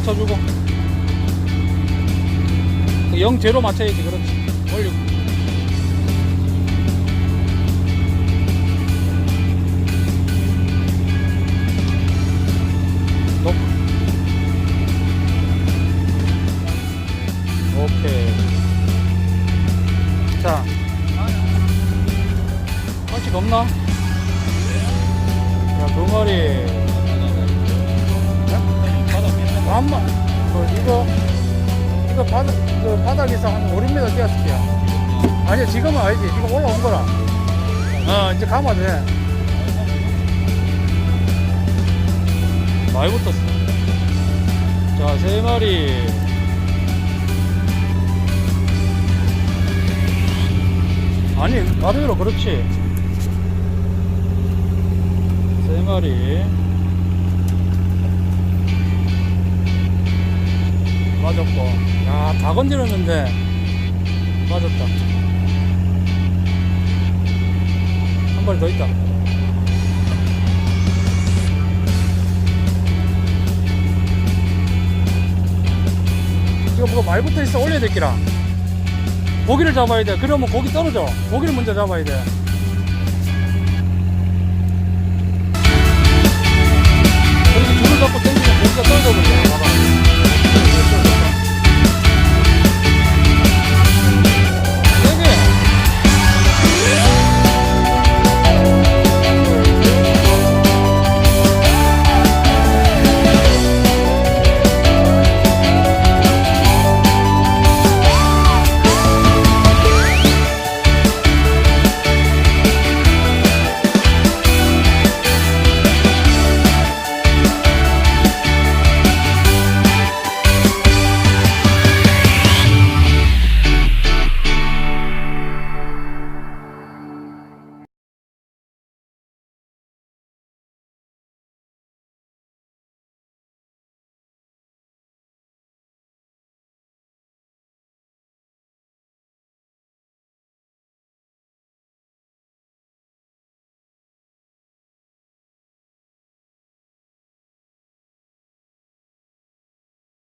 맞춰주고 0, 제로 맞춰야지. 그렇지. 올리고 높. 오케이. 자, 펀치 없나? 자, 두 마리. 한번 이거 바닥에서 한 5, 6m 뛰었을게요. 아니 지금은 아니지. 지금 올라온 거라. 이제 감아도 돼. 많이 붙었어. 자, 3마리. 아니 가득으로. 그렇지. 3마리 맞았고. 야, 다 건드렸는데 맞았다. 한 마리 더 있다. 이거 뭐가 많이 붙어있어. 올려야 될 기라. 고기를 잡아야 돼. 그러면 고기 떨어져. 고기를 먼저 잡아야 돼. 그렇게 줄을 잡고 당기면 고기가 떨어져 버려.